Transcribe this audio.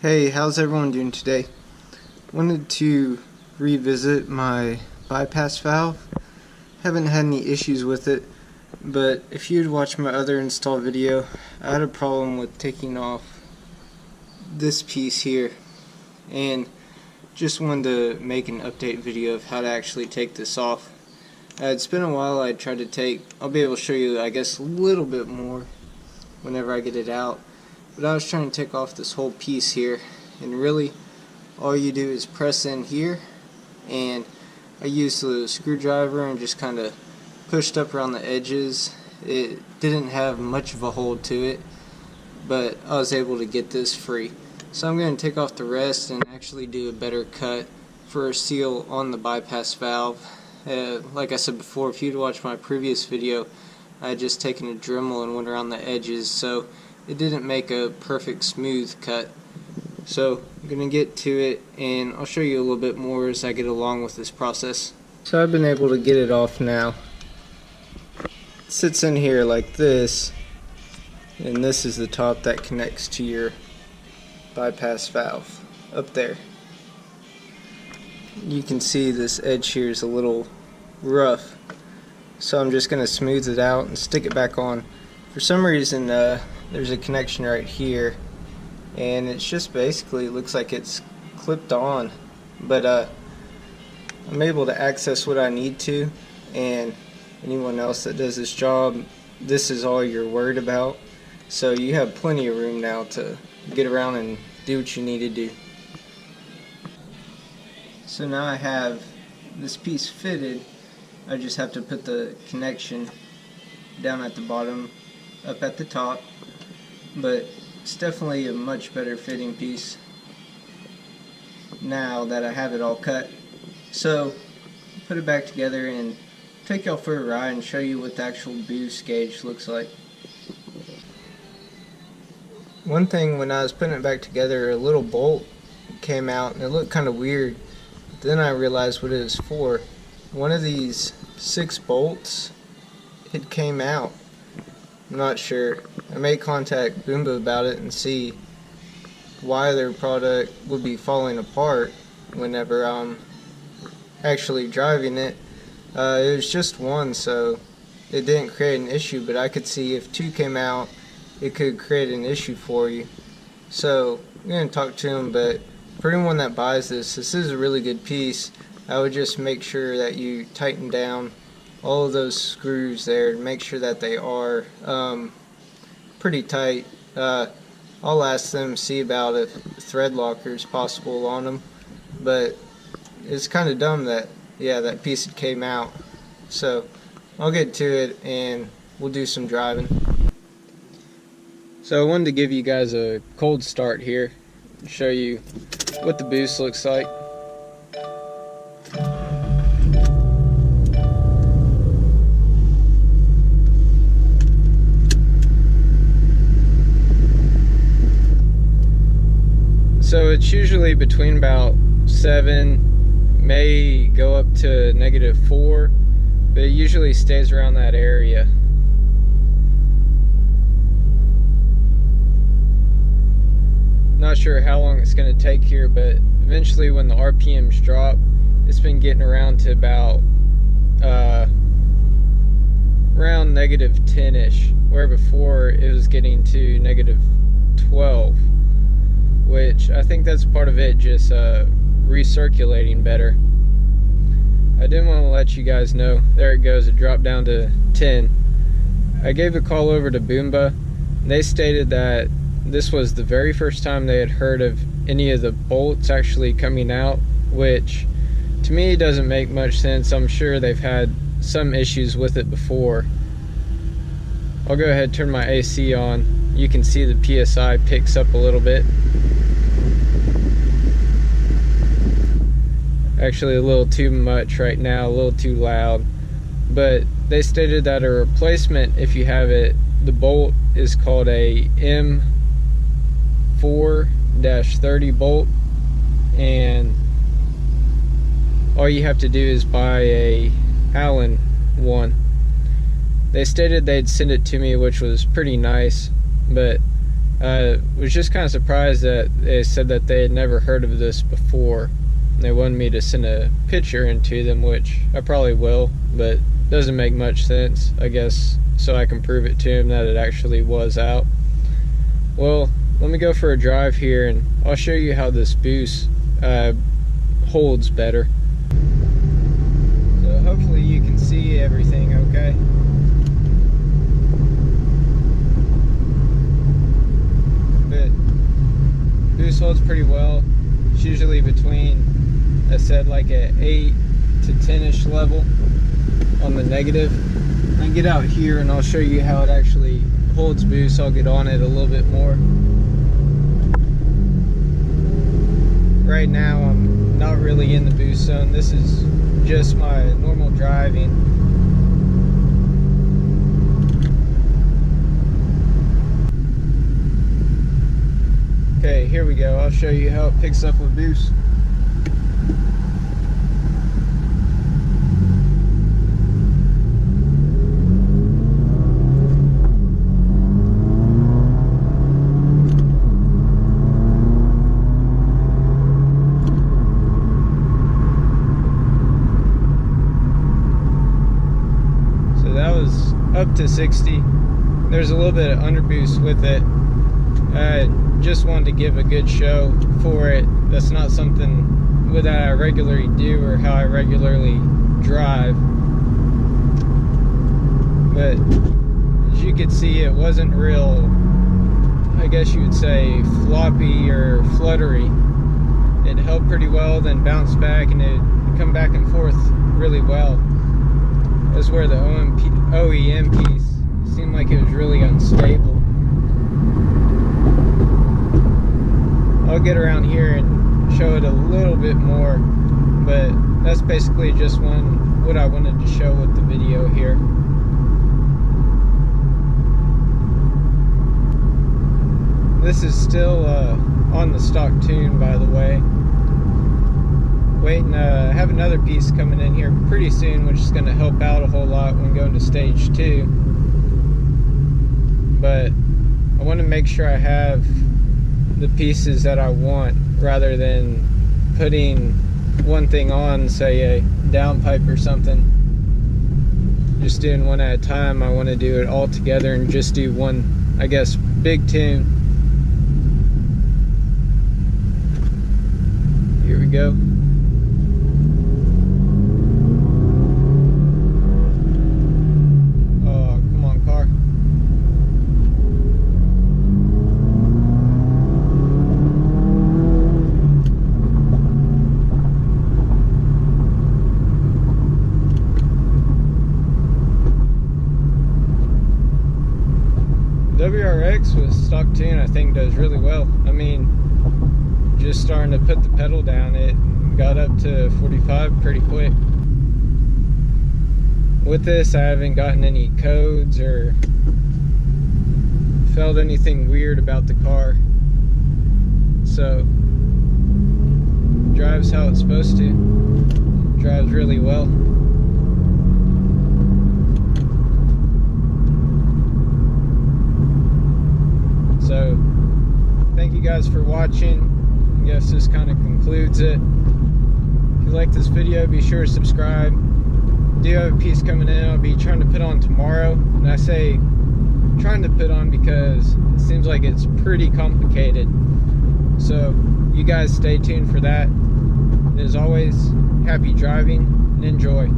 Hey, how's everyone doing today? Wanted to revisit my bypass valve. Haven't had any issues with it, but if you'd watched my other install video, I had a problem with taking off this piece here, and just wanted to make an update video of how to actually take this off. It's been a while. I tried to take, I'll be able to show you I guess a little bit more whenever I get it out. But I was trying to take off this whole piece here, and really all you do is press in here, and I used the screwdriver and just kind of pushed up around the edges. It didn't have much of a hold to it, but I was able to get this free. So I'm going to take off the rest and actually do a better cut for a seal on the bypass valve. Like I said before, if you'd watched my previous video, I had just taken a Dremel and went around the edges, so it didn't make a perfect smooth cut. So I'm going to get to it, and I'll show you a little bit more as I get along with this process. So I've been able to get it off now. It sits in here like this, and this is the top that connects to your bypass valve up there. You can see this edge here is a little rough, so I'm just going to smooth it out and stick it back on. For some reason there's a connection right here, and it's just basically looks like it's clipped on, but I'm able to access what I need to, and anyone else that does this job, this is all you're worried about, so you have plenty of room now to get around and do what you need to do. So now I have this piece fitted. I just have to put the connection down at the bottom, up at the top, but it's definitely a much better fitting piece now that I have it all cut. So put it back together and take y'all for a ride and show you what the actual boost gauge looks like. One thing, when I was putting it back together, a little bolt came out and it looked kind of weird. Then I realized what it was for. One of these 6 bolts, it came out. I'm not sure. I may contact Boomba about it and see why their product would be falling apart whenever I'm actually driving it. It was just one, so it didn't create an issue, but I could see if 2 came out, it could create an issue for you. So I'm going to talk to him, but for anyone that buys this, this is a really good piece. I would just make sure that you tighten down all of those screws there and make sure that they are pretty tight. I'll ask them, see about if thread locker is possible on them, but it's kind of dumb that, yeah, that piece came out. So I'll get to it and we'll do some driving. So I wanted to give you guys a cold start here, show you what the boost looks like. So it's usually between about 7, may go up to -4, but it usually stays around that area. Not sure how long it's going to take here, but eventually when the RPMs drop, it's been getting around to about around -10-ish, where before it was getting to -12, which I think that's part of it just recirculating better. I did want to let you guys know, there it goes, it dropped down to 10. I gave a call over to Boomba, and they stated that this was the very first time they had heard of any of the bolts actually coming out, which to me doesn't make much sense. I'm sure they've had some issues with it before. I'll go ahead and turn my AC on. You can see the PSI picks up a little bit. Actually a little too much right now, a little too loud. But they stated that a replacement, if you have it, the bolt is called a M4-30 bolt, and all you have to do is buy a Allen one. They stated they'd send it to me, which was pretty nice, but Was just kind of surprised that they said that they had never heard of this before. They wanted me to send a picture into them, which I probably will, but doesn't make much sense, I guess, so I can prove it to them that it actually was out. Well, let me go for a drive here and I'll show you how this boost holds better. So hopefully you can see everything okay. But boost holds pretty well. It's usually between, I said, like a 8 to 10-ish level on the negative. I get out here and I'll show you how it actually holds boost. I'll get on it a little bit more. Right now I'm not really in the boost zone. This is just my normal driving. Okay, here we go. I'll show you how it picks up with boost. Up to 60. There's a little bit of underboost with it. I just wanted to give a good show for it. That's not something that I regularly do or how I regularly drive. But as you could see, it wasn't real, I guess you would say, floppy or fluttery. It held pretty well, then bounced back, and it come back and forth really well. That's where the OEM piece seemed like it was really unstable. I'll get around here and show it a little bit more, but that's basically just what I wanted to show with the video here. This is still on the stock tune, by the way. Waiting, have another piece coming in here pretty soon, which is going to help out a whole lot when going to stage 2. But I want to make sure I have the pieces that I want, rather than putting one thing on, say a downpipe or something. Just doing one at a time. I want to do it all together and just do one, I guess, big tune. Here we go. WRX with stock tune, I think, does really well. I mean, just starting to put the pedal down, it got up to 45 pretty quick. With this, I haven't gotten any codes or felt anything weird about the car. So, drives how it's supposed to. Drives really well. So, thank you guys for watching. I guess this kind of concludes it. If you like this video, be sure to subscribe. I do have a piece coming in I'll be trying to put on tomorrow. And I say trying to put on because it seems like it's pretty complicated. So, you guys stay tuned for that. And as always, happy driving and enjoy.